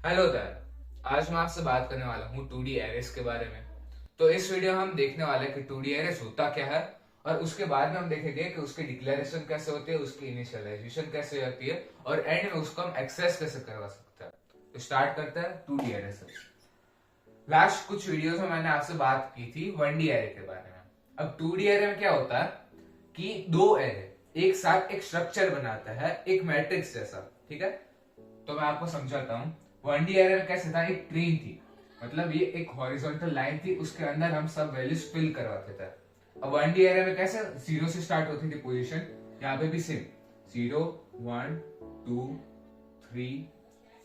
Hello there. आज मैं आपसे बात करने वाला हूँ 2D एरेस के बारे में। तो इस वीडियो में हम देखने वाले हैं कि 2D एरेस होता क्या है, और उसके बाद में हम देखेंगे कि उसकी डिक्लेरेशन कैसे होती है, उसकी इनिशियलाइजेशन कैसे होती है, और एंड में उसको हम एक्सेस कैसे करवा सकते हैं। तो स्टार्ट करते हैं 2D एरे से। लास्ट कुछ वीडियोस में मैंने आपसे बात की थी 1D एरे के बारे में। अब 2D एरे में क्या होता है कि दो एरे एक साथ एक स्ट्रक्चर बनाता है, एक मैट्रिक्स जैसा। ठीक है, तो मैं आपको समझाता हूँ। 1D एरे में कैसे था, एक ट्रेन थी, मतलब ये एक हॉरिजॉन्टल लाइन थी, उसके अंदर हम सब वैल्यूज फिल करवाते थे। अब 1D एरे में कैसे जीरो से स्टार्ट होती थी पोजीशन, यहाँ पे भी सेम 0 1 2 3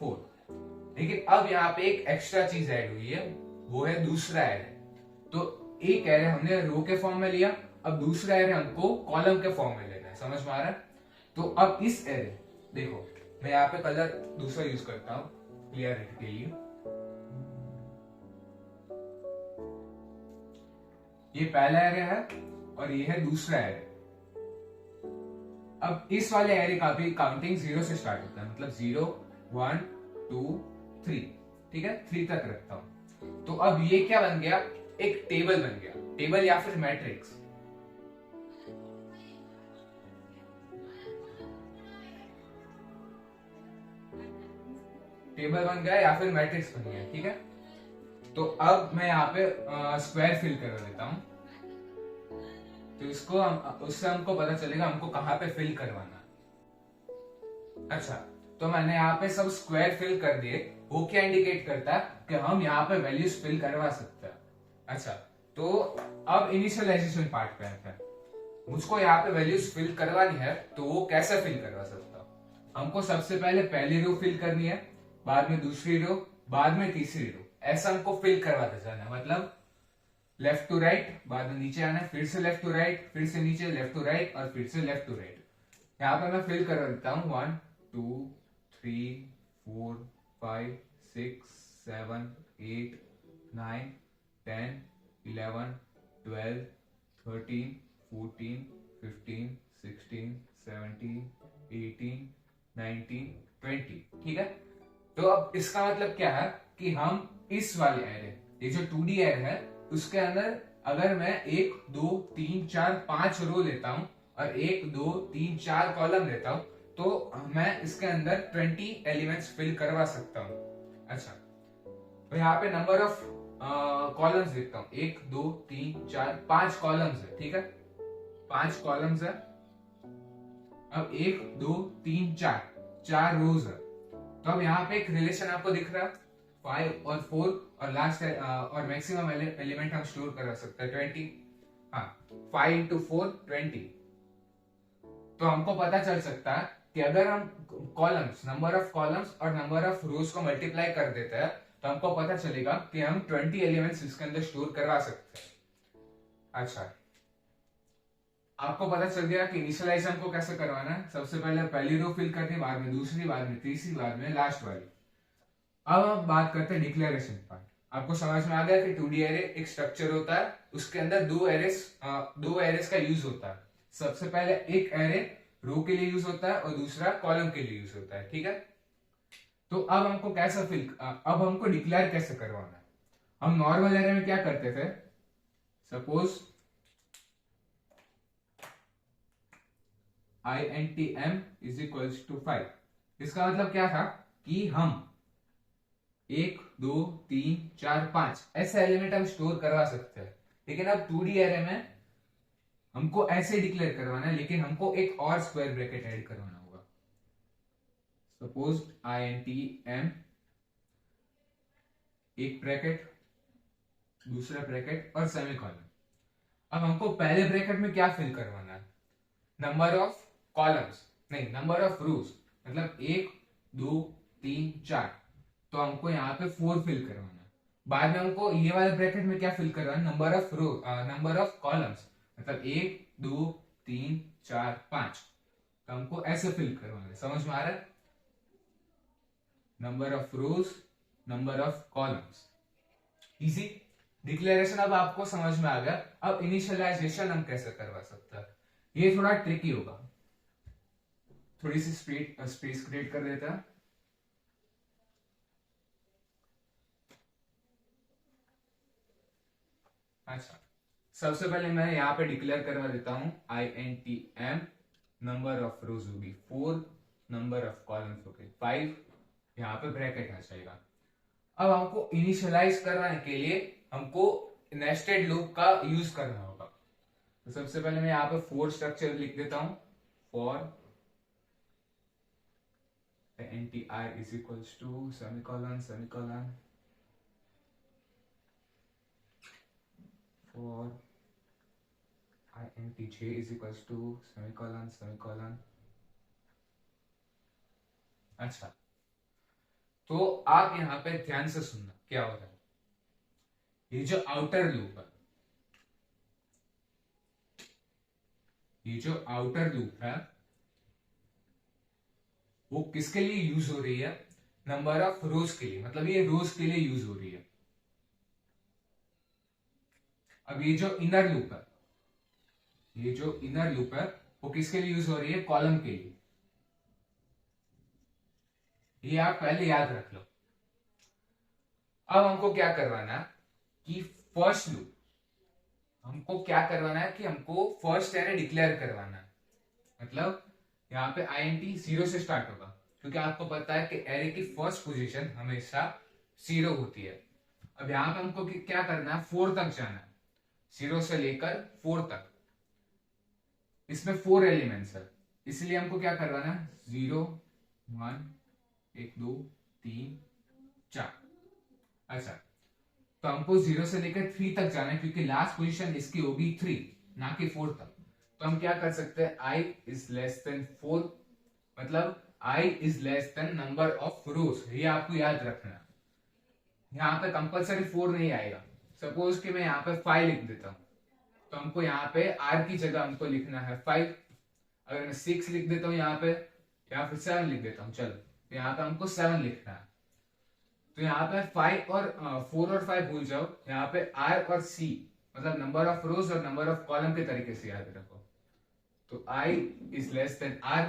4। लेकिन अब यहाँ पे एक एक्स्ट्रा चीज ऐड हुई है, वो है दूसरा एरे। तो एक एरे हमने रो के फॉर्म में लिया, अब दूसरा एरे हमको कॉलम के फॉर्म में लेना है। समझ में आ रहा है? तो अब इस एरे, देखो मैं यहाँ पे कलर दूसरा यूज करता हूँ क्लियरिटी के लिए। ये पहला एरे है और ये है दूसरा एरे। अब इस वाले एरे का भी काउंटिंग जीरो से स्टार्ट होता है, मतलब 0 1 2 3। ठीक है, 3 तक रखता हूं। तो अब ये क्या बन गया, एक टेबल बन गया, टेबल या फिर मैट्रिक्स। टेबल बन गया या फिर मैट्रिक्स बन गया। ठीक है, तो अब मैं यहाँ पे स्क्वायर फिल कर देता हूँ, तो इसको उससे हमको पता चलेगा हमको कहाँ पे फिल करवाना है। अच्छा, तो मैंने यहाँ पे सब स्क्वायर फिल कर दिए। वो क्या इंडिकेट करता है कि हम यहाँ पे वैल्यूज फिल करवा सकते हैं। अच्छा, तो अब इनिशियलाइजेशन पार्ट पे आते हैं। मुझको यहाँ पे वैल्यूज फिल करवानी है, तो वो कैसे फिल करवा सकता हूँ। हमको सबसे पहले पहली रो फिल करनी है, बाद में दूसरी रो, बाद में तीसरी रो, ऐसा हमको फिल करवाते जाना है। मतलब लेफ्ट टू राइट, बाद में नीचे आना है, फिर से लेफ्ट टू राइट, फिर से नीचे, लेफ्ट टू राइट, और फिर से लेफ्ट टू राइट। यहाँ पे मैं फिल कर देता हूँ 1 2 3 4 5 6 7 8 9 10 11 12 13 14 15 16 17 18 19 20। ठीक है, तो अब इसका मतलब क्या है कि हम इस वाले एरे, ये जो 2D एरे है, उसके अंदर अगर मैं 1 2 3 4 5 रो लेता हूं और 1 2 3 4 कॉलम लेता हूं, तो मैं इसके अंदर 20 एलिमेंट्स फिल करवा सकता हूं। अच्छा, तो यहाँ पे नंबर ऑफ कॉलम्स लिखता हूँ, 1 2 3 4 5 कॉलम्स है। ठीक है, 5 कॉलम्स है। अब 1 2 3 4 4 रोज है। तो अब यहाँ पे एक रिलेशन आपको दिख रहा है, 5 और 4, और लास्ट और मैक्सिमम एलिमेंट हम स्टोर कर सकते हैं 20। हाँ, 5 इंटू 4 20। तो हमको पता चल सकता है कि अगर हम कॉलम्स, नंबर ऑफ कॉलम्स और नंबर ऑफ रोज को मल्टीप्लाई कर देते हैं, तो हमको पता चलेगा कि हम 20 एलिमेंट्स इसके अंदर स्टोर करवा सकते हैं। अच्छा, आपको पता चल गया कि इनिशियलाइज हमको कैसे करवाना है। सबसे पहले पहली रो फिल करनी, बाद में दूसरी, बाद में तीसरी, बाद में लास्ट वाली। अब हम बात करते हैं डिक्लेरेशन पार्ट। आपको समझ में आ गया कि 2D एरे एक स्ट्रक्चर होता है, उसके अंदर दो एरेस का यूज होता है। सबसे पहले एक एरे रो के लिए यूज होता है और दूसरा कॉलम के लिए यूज होता है। ठीक है, तो अब हमको कैसा अब हमको डिक्लेयर कैसे करवाना है। हम नॉर्मल एरे में क्या करते थे, suppose INTM is equals to 5। इसका मतलब क्या था कि हम 1 2 3 4 5 ऐसे एलिमेंट हम स्टोर करवा सकते हैं। लेकिन अब 2D एरे में हमको ऐसे डिक्लेयर करवाना है, लेकिन हमको एक और स्क्वायर ब्रैकेट ऐड करवाना होगा। सपोज INTM, एक ब्रैकेट, दूसरा ब्रैकेट और सेमीकोलन। अब हमको पहले ब्रैकेट में क्या फिल करवाना है, नंबर ऑफ कॉलम्स, नहीं नंबर ऑफ रोज, मतलब 1 2 3 4। तो हमको यहाँ पे 4 फिल करवाना है। बाद में हमको ये वाले ब्रैकेट में क्या फिल करवाना है, number of row, number of columns, मतलब 1 2 3 4 5। तो हमको ऐसे फिल करवाना है। समझ में आ रहा है? Number of rose, number of columns, easy. Declaration अब आपको समझ में आ गया। अब इनिशियलाइजेशन हम कैसे करवा सकते हैं, ये थोड़ा ट्रिकी होगा। थोड़ी सी स्पेस क्रिएट कर देता है। अच्छा, सबसे पहले मैं यहाँ पे डिक्लेयर करवा देता हूँ INTM, नंबर ऑफ रोज होगी 4, नंबर ऑफ कॉलम्स होगी 5, यहाँ पे ब्रैकेट आ जाएगा। अब हमको इनिशियलाइज करने के लिए हमको नेस्टेड लूप का यूज करना होगा। तो सबसे पहले मैं यहाँ पे फोर स्ट्रक्चर लिख देता हूं। For NTI is equals to semicolon semicolon for INTJ is equals to semicolon semicolon. अच्छा, तो आप यहाँ पे ध्यान से सुनना क्या हो रहा है। ये जो आउटर लूप है, ये जो आउटर लूप है वो किसके लिए यूज हो रही है? नंबर ऑफ रोज के लिए, मतलब ये रोज के लिए यूज हो रही है। अब ये जो इनर लूप है, ये जो इनर लूप है वो किसके लिए यूज हो रही है? कॉलम के लिए। ये आप पहले याद रख लो। अब हमको क्या करवाना है कि फर्स्ट लूप, हमको क्या करवाना है कि हमको फर्स्ट एरे डिक्लेयर करवाना है। मतलब यहाँ पे INT 0 से स्टार्ट होगा, क्योंकि आपको पता है कि एरे की फर्स्ट पोजीशन हमेशा 0 होती है। अब यहाँ पे हमको क्या करना है? 4 तक जाना है, 0 से लेकर 4 तक। इसमें 4 एलिमेंट्स है, इसलिए हमको क्या करवाना है? 0 1 1 2 3 4। अच्छा, तो हमको 0 से लेकर 3 तक जाना है, क्योंकि लास्ट पोजीशन इसकी होगी 3, ना कि 4 तक। तो हम क्या कर सकते हैं? I इज लेस देन 4, मतलब I is less than number of रोज। ये आपको याद रखना है। यहाँ पे कंपलसरी 4 नहीं आएगा। सपोज कि मैं यहाँ पे 5 लिख देता हूं, तो हमको यहाँ पे R की जगह हमको लिखना है 5। अगर मैं 6 लिख देता हूँ यहाँ पे, या फिर 7 लिख देता हूँ, चलो, तो यहाँ पे हमको 7 लिखना है। तो यहाँ पे 5 और 4 और 5 भूल जाओ, यहाँ पे R और C, मतलब नंबर ऑफ रोज और नंबर ऑफ कॉलम के तरीके से याद रखो। तो I is less then R,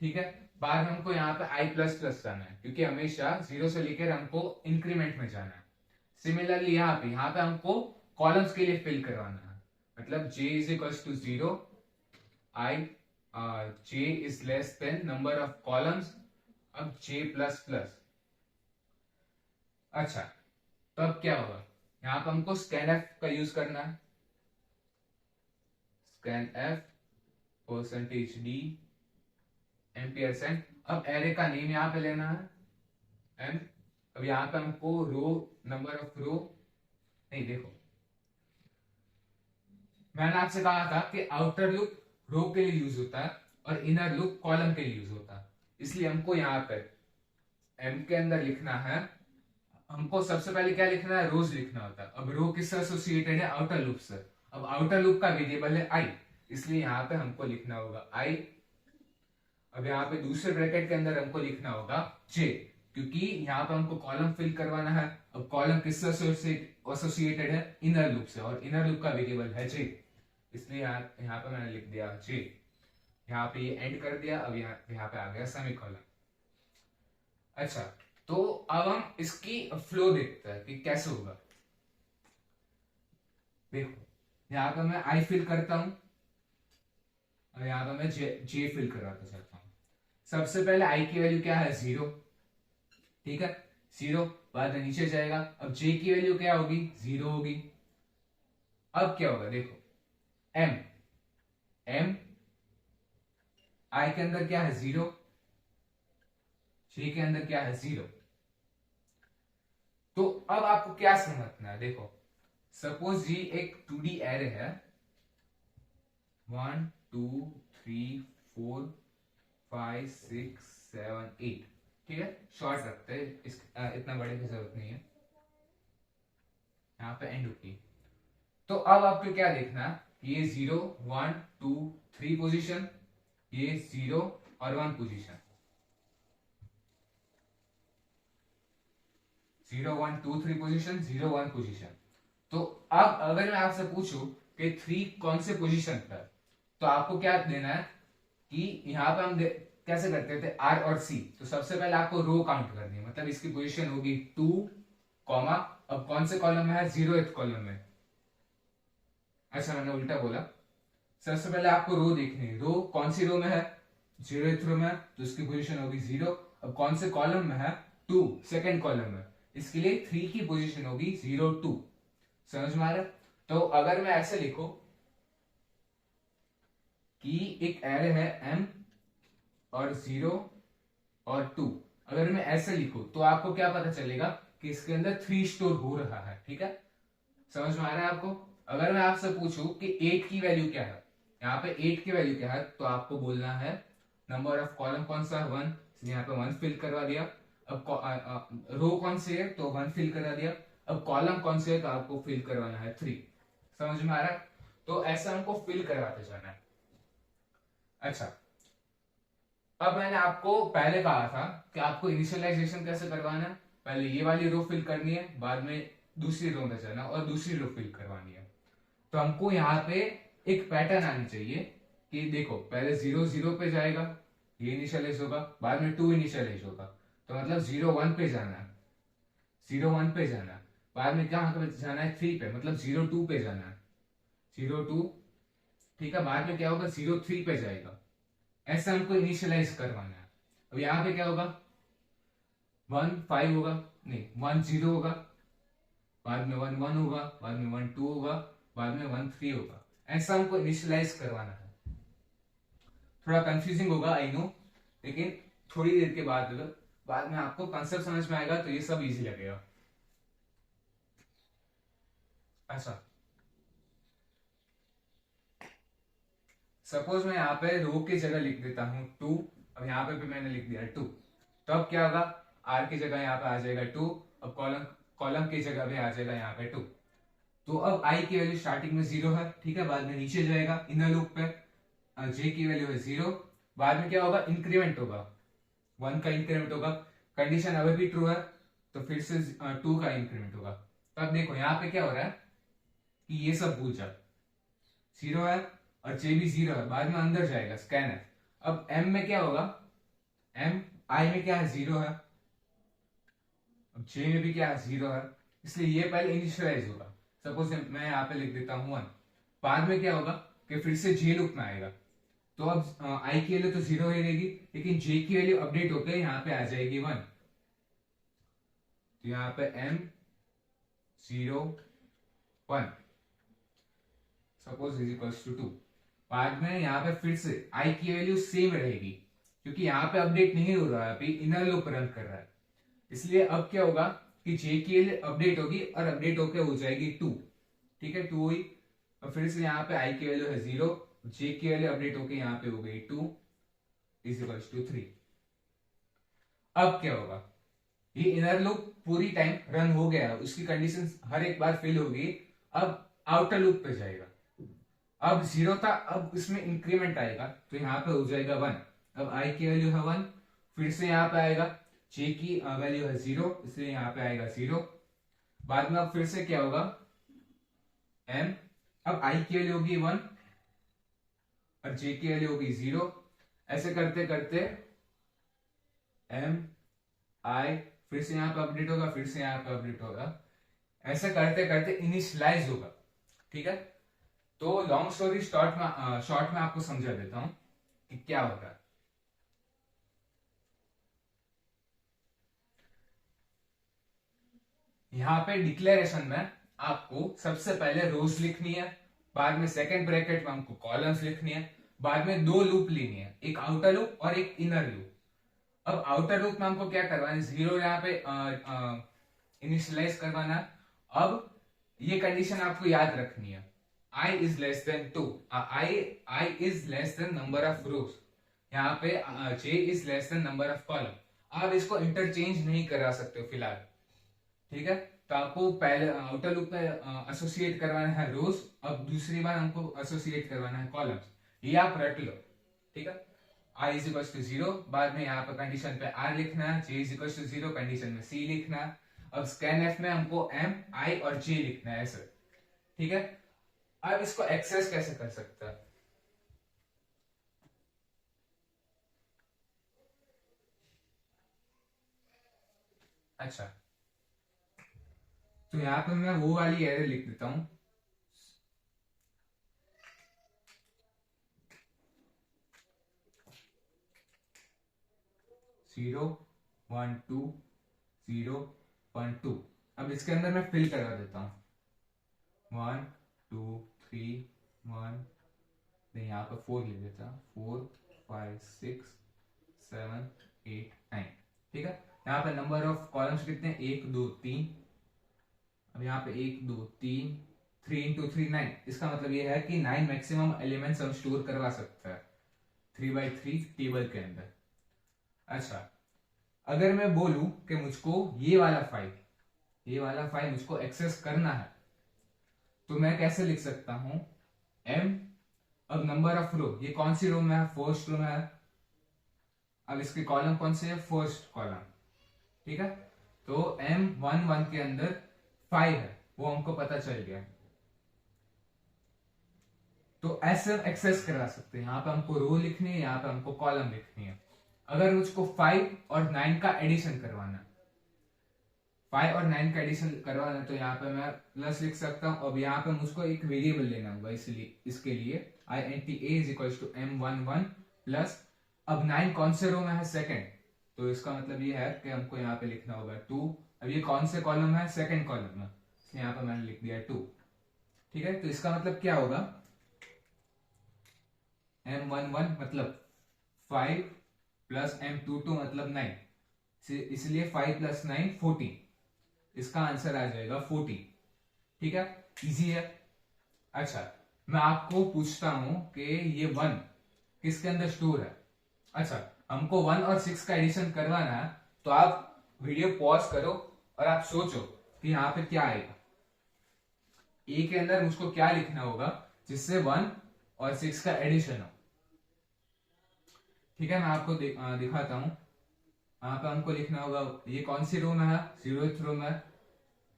ठीक है। बाद में हमको यहाँ पे I प्लस प्लस जाना है, क्योंकि हमेशा 0 से लेकर हमको इंक्रीमेंट में जाना है। सिमिलरली यहाँ पे हमको कॉलम्स के लिए फिल करवाना है, मतलब J is equals to 0, I J is less than number of columns, अब J प्लस प्लस। अच्छा, तब क्या होगा? यहाँ पे हमको scanf का यूज करना है। scanf %d एम्पियरसेंट। अब एरे का नेम यहाँ पे लेना है m। अब यहाँ पे हमको रो, नंबर ऑफ रो नहीं, देखो मैंने आपसे कहा था कि आउटर लूप रो के लिए यूज होता है और इनर लूप कॉलम के लिए यूज होता है, इसलिए हमको यहाँ पे m के अंदर लिखना है। हमको सबसे पहले क्या लिखना है? रोज लिखना होता है। अब रो किससे एसोसिएटेड है? आउटर लूप से। अब आउटर लूप का वेरिएबल है I, इसलिए यहाँ पे हमको लिखना होगा I। अब यहाँ पे दूसरे ब्रैकेट के अंदर हमको लिखना होगा J, क्योंकि यहाँ पे हमको कॉलम फिल करवाना है। अब कॉलम किससे एसोसिएटेड है? इनर लूप से, और इनर लूप का वेरिएबल है J, इसलिए यहाँ पे मैंने लिख दिया J। यहाँ पे ये एंड कर दिया। अब यहाँ पे आ गया सेमीकोलन। अच्छा, तो अब हम इसकी फ्लो देखते हैं कि कैसे होगा। देखो, यहाँ पे मैं I फिल करता हूं और यहाँ पे मैं J फिल करवाता चाहता हूं। सबसे पहले I की वैल्यू क्या है? 0, ठीक है, 0। बाद में नीचे जाएगा। अब J की वैल्यू क्या होगी? 0 होगी। अब क्या होगा? देखो, M I के अंदर क्या है? 0, J के अंदर क्या है? 0। तो अब आपको क्या समझना है? देखो, सपोज ये एक 2D एरे है, 1 2 3 4 5 6 7 8, ठीक है, शॉर्ट रखते हैं, इतना बड़े की जरूरत नहीं है। यहाँ पे एंड होगी। तो अब आपको क्या देखना है? ये 0 1 2 3 पोजीशन, ये 0 और 1 पोजीशन, 0 1 2 3 पोजीशन, 0 1 पोजीशन। तो अब अगर मैं आपसे पूछूं कि 3 कौन से पोजीशन पर, तो आपको क्या देना है कि यहाँ पे हम कैसे करते थे R और C। तो सबसे पहले आपको रो काउंट करनी है, मतलब इसकी पोजीशन होगी 2 कॉमा, अब कौन से कॉलम में है, 0th कॉलम में। अच्छा मैंने उल्टा बोला। सबसे पहले आपको रो देखनी है, रो कौन सी रो में है, 0th रो में है, तो इसकी पोजीशन होगी 0। अब कौन से कॉलम में है, 2, सेकेंड कॉलम में, इसके लिए 3 की पोजीशन होगी 0 2। समझ में आ रहा है? तो अगर मैं ऐसे लिखूं कि एक एरे है m और 0 और 2, अगर मैं ऐसे लिखूं तो आपको क्या पता चलेगा कि इसके अंदर 3 स्टोर हो रहा है। ठीक है, समझ में आ रहा है आपको? अगर मैं आपसे पूछूं कि 8 की वैल्यू क्या है, यहाँ पे 8 की वैल्यू क्या है, तो आपको बोलना है नंबर ऑफ कॉलम कौन सा है, 1, इसलिए यहाँ पे 1 फिल करवा दिया। अब रो कौन से है, तो 1 फिल करा दिया। अब कॉलम कौन से है, तो आपको फिल करवाना है 3। समझ में आ रहा है? तो ऐसा हमको फिल करवाते जाना है। अच्छा, अब मैंने आपको पहले कहा था कि आपको इनिशियलाइजेशन कैसे करवाना है, पहले ये वाली रो फिल करनी है, बाद में दूसरी रो में जाना और दूसरी रो फिल करवानी है। तो हमको यहाँ पे एक पैटर्न आनी चाहिए कि देखो पहले 0 0 पे जाएगा, ये इनिशियलाइज होगा, बाद में 2 इनिशियलाइज होगा, तो मतलब 0 1 पे जाना है, 0 1 पे जाना है, बाद में क्या पे जाना है, 3 पे, मतलब 0 2 पे जाना है, 0 2। ठीक है, बाद में क्या होगा, 0 3 पे जाएगा। ऐसा हमको इनिशियलाइज करवाना है। अब यहाँ पे क्या होगा, 1 5 होगा, नहीं 1 0 होगा, बाद में 1 1 होगा, बाद में 1 2 होगा, बाद में 1 3 होगा। ऐसा हमको इनिशियलाइज करवाना है। थोड़ा कंफ्यूजिंग होगा आई नो, लेकिन थोड़ी देर के बाद में आपको कंसेप्ट समझ में आएगा, तो ये सब इजी लगेगा। अच्छा, सपोज मैं यहाँ पे रो की जगह लिख देता हूं 2, अब यहाँ पे भी मैंने लिख दिया 2, तो अब क्या होगा, आर की जगह यहाँ पे आ जाएगा 2, अब कॉलम कॉलम की जगह भी आ जाएगा यहाँ पे 2। तो अब आई की वैल्यू स्टार्टिंग में 0 है, ठीक है, बाद में नीचे जाएगा इनर लूप पे, जे की वैल्यू है 0, बाद में क्या होगा, इंक्रीमेंट होगा, 1 का इंक्रीमेंट होगा, कंडीशन अभी भी ट्रू है, तो फिर से 2 का इंक्रीमेंट होगा। तो अब देखो यहाँ पे क्या हो रहा है कि ये सब भूल जा, 0 है और जे भी 0 है, बाद में अंदर जाएगा स्कैनर। अब एम में क्या होगा, एम आई में क्या है, 0 है, अब जे में भी क्या है, 0 है, इसलिए ये पहले इनिशियलाइज होगा। सपोज मैं यहाँ पे लिख देता हूं 1, बाद में क्या होगा कि फिर से जे लूप में आएगा, तो अब आई की वैल्यू तो 0 ही रहेगी, लेकिन जे की वैल्यू अपडेट होकर यहाँ पे आ जाएगी 1, तो यहाँ पे M 0 1 suppose is equals to 2। बाद में यहाँ पे फिर से आई की वैल्यू सेम रहेगी, क्योंकि यहाँ पे अपडेट नहीं हो रहा है, अभी इनर लूप रन कर रहा है, इसलिए अब क्या होगा कि जे की वैल्यू अपडेट होगी और अपडेट होकर हो जाएगी 2। ठीक है, 2 हुई, और फिर से यहाँ पे आई की वैल्यू है 0, जे की वैल्यू अपडेट होकर यहाँ पे हो गई 2 इज इक्वल्स टू 3। अब क्या होगा, ये इनर लूप पूरी टाइम रन हो गया, उसकी कंडीशन हर एक बार फिल होगी। अब आउटर लूप पे जाएगा, अब 0 था, अब इसमें इंक्रीमेंट आएगा, तो यहाँ पे हो जाएगा 1, अब आई की वैल्यू है 1, फिर से यहाँ पे आएगा, जे की वैल्यू है 0, इसलिए यहाँ पे आएगा 0, बाद में अब फिर से क्या होगा, m, अब आई की वैल्यू होगी 1 और जे की वैल्यू होगी 0, ऐसे करते करते m i, फिर से यहाँ पे अपडेट होगा, फिर से यहाँ पे अपडेट होगा, ऐसे करते करते इनिशियलाइज होगा। ठीक है, तो लॉन्ग स्टोरी शॉर्ट में आपको समझा देता हूं कि क्या होता है। यहाँ पे डिक्लेरेशन में आपको सबसे पहले रोज लिखनी है, बाद में सेकंड ब्रैकेट में हमको कॉलम्स लिखनी है, बाद में 2 लूप लेनी है, एक आउटर लूप और एक इनर लूप। अब आउटर लूप में हमको क्या करवाना है, 0 यहाँ पे इनिशियलाइज करवाना है। अब ये कंडीशन आपको याद रखनी है, i is less then 2, i is less than number of रोज, यहाँ पे j is less than number of column. आप इसको इंटरचेंज नहीं करा सकते हो फिलहाल। ठीक है, तो आपको पहले आउटर लूप में एसोसिएट करवाना है रोज, अब दूसरी बार हमको एसोसिएट करवाना है कॉलम्स, ये आप रट लो। ठीक है, i इज इक्वल टू 0, बाद में यहाँ पे कंडीशन पे r लिखना है, j is equal to 0, condition में c लिखना है, अब स्कैन f में हमको m i और j लिखना है ऐसे। ठीक है, अब इसको एक्सेस कैसे कर सकते हैं, अच्छा तो यहाँ पे मैं वो वाली एरे लिख देता हूँ, 0 1 2 0 1 2। अब इसके अंदर मैं फिल करवा देता हूँ, 1 2 3 1, नहीं यहाँ पे 4 लिख देता हूँ, 4 5 6 7 8 9। ठीक है, यहाँ पे नंबर ऑफ कॉलम्स कितने हैं, 1 2 3। अब यहाँ पे 1 2 3, 3 इंटू 3 9। इसका मतलब ये है कि 9 मैक्सिमम एलिमेंट्स हम स्टोर करवा सकते हैं 3x3 टेबल के अंदर। अच्छा, अगर मैं बोलूं कि मुझको ये वाला फाइल मुझको एक्सेस करना है, तो मैं कैसे लिख सकता हूं, m, अब नंबर ऑफ रो, ये कौन सी रो में है, फर्स्ट रो में है। अब इसके कॉलम कौन से है, फर्स्ट कॉलम। ठीक है, तो M11 के अंदर 5 है, वो हमको पता चल गया। तो ऐसे एक्सेस करा सकते हैं, यहाँ पे हमको रो लिखनी है, यहाँ पे हमको कॉलम लिखनी है। अगर मुझको 5 और 9 का एडिशन करवाना है, 5 और 9 का एडिशन करवाना है, तो यहाँ पे मैं प्लस लिख सकता हूँ। अब यहाँ पे मुझको एक वेरिएबल लेना होगा, इसलिए इसके लिए INT A is equal to M11 plus, अब 9 कौन से रो में है, सेकंड, तो इसका मतलब ये है कि हमको यहाँ पे लिखना होगा 2। अब ये कौन से कॉलम है, सेकंड कॉलम में, इसलिए यहाँ पे मैंने लिख दिया 2। ठीक है, तो इसका मतलब क्या होगा, M11 मतलब 5 प्लस M22 मतलब 9, इसलिए 5 प्लस 9 14। इसका आंसर आ जाएगा 14। ठीक है, इजी है। अच्छा, मैं आपको पूछता हूं कि ये 1 किसके अंदर स्टोर है। अच्छा, हमको 1 और 6 का एडिशन करवाना है, तो आप वीडियो पॉज करो और आप सोचो कि यहाँ पे क्या आएगा, ए के अंदर मुझको क्या लिखना होगा जिससे 1 और 6 का एडिशन हो। ठीक है, मैं आपको दिखाता हूं। यहाँ पे हमको लिखना होगा, ये कौन सी रो में है, 0th रो में,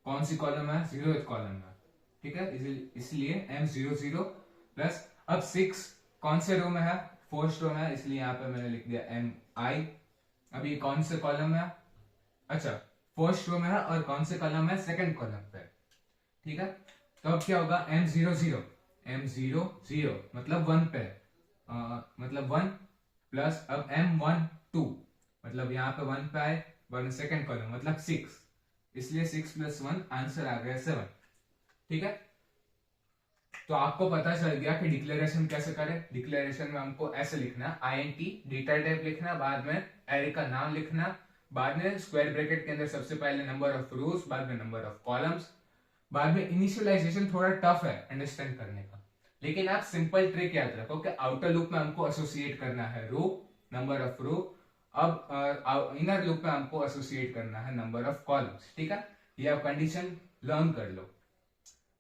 कौन सी कॉलम है, 0th कॉलम में। ठीक है, इसलिए M00 प्लस, अब 6 कौन से रो में है, फर्स्ट रो में है, इसलिए यहाँ पे मैंने लिख दिया MI। अब ये कौन से कॉलम है, अच्छा फर्स्ट रो में है, और कौन से कॉलम है, सेकंड कॉलम पे। ठीक है, तो अब क्या होगा, M00 मतलब 1 पे, मतलब 1 प्लस, अब M12 मतलब यहाँ पे 1 पे आए, 1 सेकंड कॉलम मतलब 6, इसलिए 6 प्लस 1 आंसर आ गया 7। ठीक है, तो आपको पता चल गया कि डिक्लेरेशन कैसे करें। डिक्लेरेशन में हमको ऐसे लिखना है, INT डेटा टाइप लिखना, बाद में एरे का नाम लिखना, बाद में स्क्वायर ब्रैकेट के अंदर सबसे पहले नंबर ऑफ रोज, बाद में नंबर ऑफ कॉलम्स, बाद में इनिशियलाइजेशन थोड़ा टफ है अंडरस्टैंड करने का, लेकिन आप सिंपल ट्रिक याद रखो कि आउटर लूप में हमको एसोसिएट करना है रो, नंबर ऑफ रो। अब इनर लूप में हमको एसोसिएट करना है नंबर ऑफ कॉलम्स। ठीक है, ये आप कंडीशन लर्न कर लो।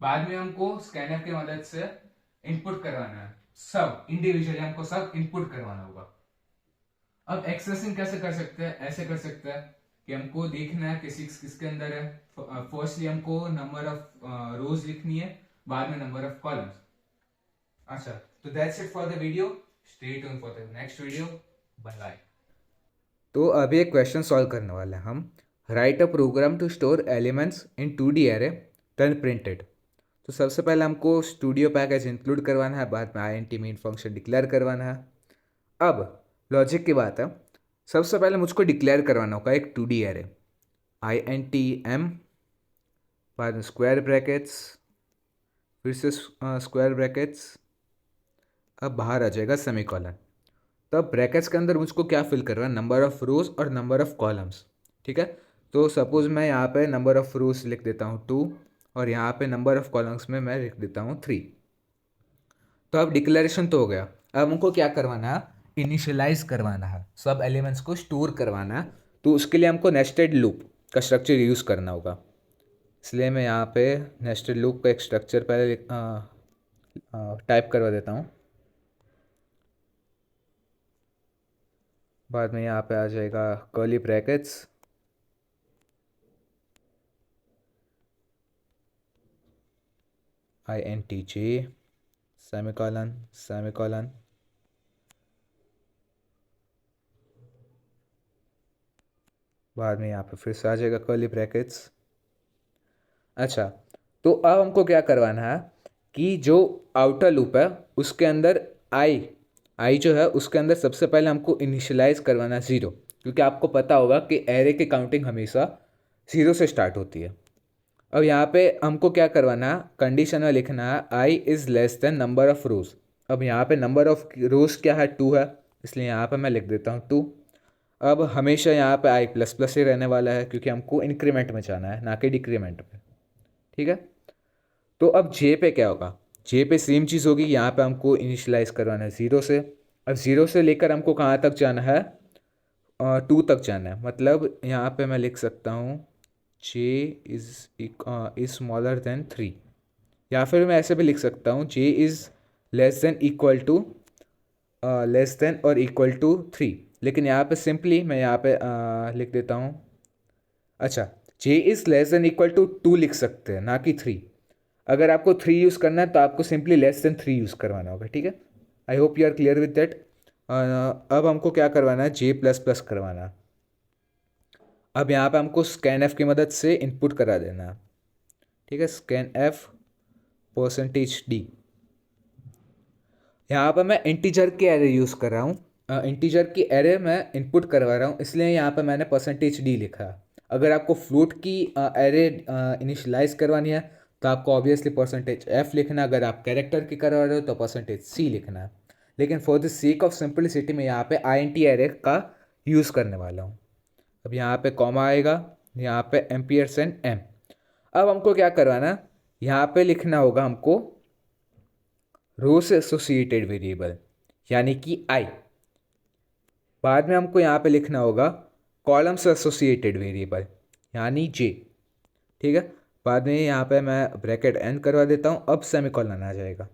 बाद में हमको स्कैनर की मदद से इनपुट करवाना है, सब इंडिविजुअली हमको सब इनपुट करवाना होगा। अब एक्सेसिंग कैसे कर सकते हैं, ऐसे कर सकते हैं कि हमको देखना है कि 6 किसके अंदर है। फर्स्टली हमको नंबर ऑफ रोज लिखनी है, बाद में नंबर ऑफ कॉलम्स। अच्छा, तो that's it for the video, stay tune for the next video, bye bye. तो अभी एक क्वेश्चन सॉल्व करने वाले हैं हम। Write a program to store elements in 2D array then printed. तो सबसे पहले हमको स्टूडियो पैकेज इंक्लूड करवाना है, बाद में INT मेन फंक्शन डिक्लेयर करवाना है। अब लॉजिक की बात है, सबसे पहले मुझको डिक्लेयर करवाना होगा एक 2D एरे, INT m, बाद में स्क्वायर ब्रैकेट्स, फिर से स्क्वायर ब्रैकेट्स, अब बाहर आ जाएगा सेमीकोलन। तो अब ब्रैकेट्स के अंदर मुझको क्या फिल करना है, नंबर ऑफ रोज और नंबर ऑफ कॉलम्स। ठीक है, तो सपोज मैं यहाँ पे नंबर ऑफ रोज लिख देता हूँ 2, और यहाँ पे नंबर ऑफ कॉलम्स में मैं लिख देता हूँ 3। तो अब डिक्लेरेशन तो हो गया, अब हमको क्या करवाना है, इनिशियलाइज करवाना है, सब एलिमेंट्स को स्टोर करवाना है। तो उसके लिए हमको नेस्टेड लूप का स्ट्रक्चर यूज़ करना होगा, इसलिए मैं यहाँ पे नेस्टेड लूप का एक स्ट्रक्चर पहले टाइप करवा देता हूँ। बाद में यहाँ पे आ जाएगा curly brackets, INTJ, semicolon semicolon, बाद में यहाँ पे फिर से आ जाएगा कर्ली ब्रैकेट्स, अच्छा, तो अब हमको क्या करवाना है कि जो आउटर लूप है उसके अंदर आई जो है उसके अंदर सबसे पहले हमको इनिशियलाइज करवाना है 0, क्योंकि आपको पता होगा कि एरे की काउंटिंग हमेशा 0 से स्टार्ट होती है। अब यहाँ पे हमको क्या करवाना है, कंडीशन में लिखना है I is less than number of rows. अब यहाँ पे नंबर ऑफ़ रोज क्या है, 2 है, इसलिए यहाँ पे मैं लिख देता हूँ 2। अब हमेशा यहाँ पे आई प्लस प्लस ही रहने वाला है, क्योंकि हमको इंक्रीमेंट में जाना है ना कि डिक्रीमेंट में। ठीक है, तो अब जे पे क्या होगा, जे पे सेम चीज़ होगी, यहाँ पे हमको इनिशियलाइज करवाना है 0 से। अब 0 से लेकर हमको कहाँ तक जाना है, 2 तक जाना है। मतलब यहाँ पे मैं लिख सकता हूँ जे इज़ स्मॉलर देन 3, या फिर मैं ऐसे भी लिख सकता हूँ J is less than equal to less than और इक्वल टू 3। लेकिन यहाँ पे सिंपली मैं यहाँ पे लिख देता हूँ, अच्छा, J is less than equal to 2 लिख सकते हैं, ना कि 3। अगर आपको 3 यूज़ करना है तो आपको सिंपली लेस देन 3 यूज़ करवाना होगा। ठीक है, I hope you are clear with that. अब हमको क्या करवाना है, जे प्लस प्लस करवाना है। अब यहाँ पे हमको स्कैन एफ की मदद से इनपुट करा देना है। ठीक है, स्कैन एफ %d। यहाँ पर मैं इंटीजर की एरे यूज़ कर रहा हूँ, इंटीजर की एरे मैं इनपुट करवा रहा हूँ, इसलिए यहाँ पे मैंने %d लिखा है। अगर आपको फ्लोट की एरे इनिशलाइज करवानी है तो आपको ऑब्वियसली %f लिखना है। अगर आप कैरेक्टर की करवा रहे हो तो %c लिखना है। लेकिन for the sake of simplicity मैं यहाँ पे int एरे का यूज़ करने वाला हूँ। अब यहाँ पे कॉमा आएगा, यहाँ पे $m। अब हमको क्या करवाना है, यहाँ पे लिखना होगा हमको रो से एसोसिएटेड वेरिएबल, यानी कि आई। बाद में हमको यहाँ पे लिखना होगा कॉलम से एसोसिएटेड वेरिएबल, यानी जे। ठीक है, बाद में यहाँ पे मैं ब्रैकेट एंड करवा देता हूँ। अब सेमीकोलन आ जाएगा।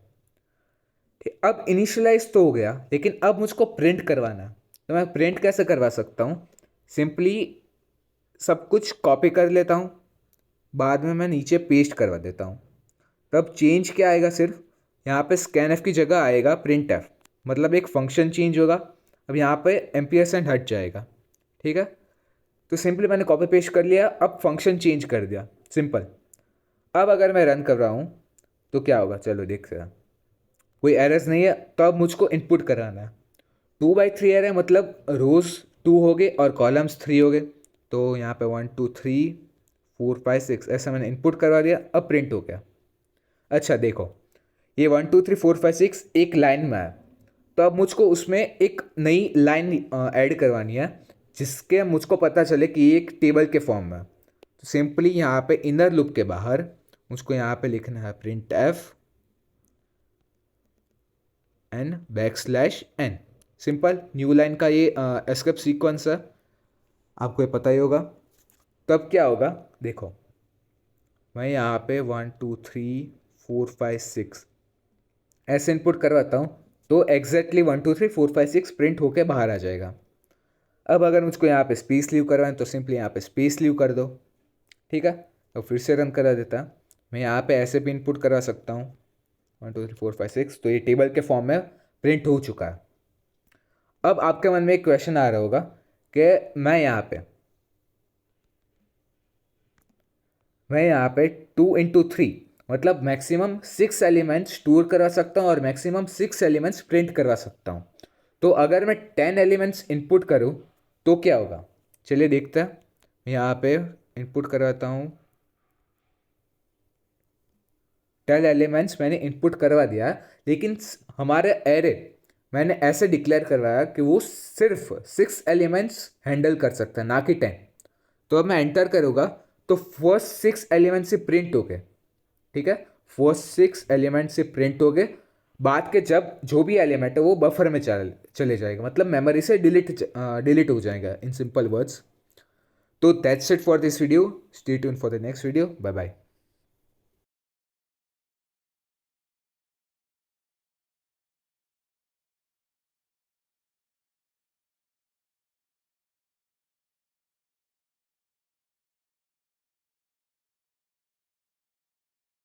ठीक, अब इनिशियलाइज तो हो गया, लेकिन अब मुझको प्रिंट करवाना है। तो मैं प्रिंट कैसे करवा सकता हूँ, सिंपली सब कुछ कॉपी कर लेता हूँ, बाद में मैं नीचे पेस्ट करवा देता हूँ। तब चेंज क्या आएगा, सिर्फ यहाँ पे स्कैन एफ की जगह आएगा प्रिंट एफ, मतलब एक फंक्शन चेंज होगा। अब यहाँ पे एम्पियरसेंट हट जाएगा। ठीक है, तो सिंपली मैंने कॉपी पेस्ट कर लिया, अब फंक्शन चेंज कर दिया, सिंपल। अब अगर मैं रन कर रहा हूँ तो क्या होगा, चलो देखते हैं। कोई एरर्स नहीं है। तो अब मुझको इनपुट कराना है 2/3 एरे, मतलब रोज 2 हो गए और कॉलम्स 3 हो गए। तो यहाँ पे 1 2 3 4 5 6 ऐसा मैंने इनपुट करवा दिया। अब प्रिंट हो गया। अच्छा देखो, ये 1 2 3 4 5 6 एक लाइन में है, तो अब मुझको उसमें एक नई लाइन ऐड करवानी है, जिसके मुझको पता चले कि ये एक टेबल के फॉर्म में है। तो सिंपली यहाँ पे इनर लूप के बाहर मुझको यहाँ पे लिखना है print F n\n। Simple new line का ये एस्केप सीक्वेंस है, आपको ये पता ही होगा। तब क्या होगा, देखो मैं यहाँ पे 1 2 3 4 5 6 ऐसे इनपुट करवाता हूँ, तो एग्जैक्टली 1 2 3 4 5 6 प्रिंट होके बाहर आ जाएगा। अब अगर मुझको यहाँ पे स्पेस लीव करवाएं तो सिंपली यहाँ पे स्पेस लीव कर दो। ठीक है, तो फिर से रन करा देता। मैं यहाँ पे ऐसे भी इनपुट करवा सकता हूँ 1 2 3 4 5 6, तो ये टेबल के फॉर्म में प्रिंट हो चुका है। अब आपके मन में एक क्वेश्चन आ रहा होगा कि मैं यहाँ पे 2 × 3 मतलब मैक्सिमम 6 एलिमेंट्स स्टोर करवा सकता हूँ और मैक्सिमम 6 एलिमेंट्स प्रिंट करवा सकता हूँ। तो अगर मैं 10 एलिमेंट्स इनपुट करूँ तो क्या होगा, चलिए देखते हैं। यहाँ पे इनपुट करवाता हूँ, 10 एलिमेंट्स मैंने इनपुट करवा दिया, लेकिन हमारे एरे मैंने ऐसे डिक्लेयर करवाया कि वो सिर्फ 6 एलिमेंट्स हैंडल कर सकता है, ना कि 10। तो अब मैं एंटर करूँगा तो फर्स्ट 6 एलिमेंट से प्रिंट हो गए। ठीक है, फर्स्ट 6 एलिमेंट से प्रिंट हो गए। बाद के जब जो भी एलिमेंट है वो बफर में चले जाएगा, मतलब मेमोरी से डिलीट हो जाएगा, इन सिंपल वर्ड्स। तो that's it for this video. Stay tune for the next video. Bye bye.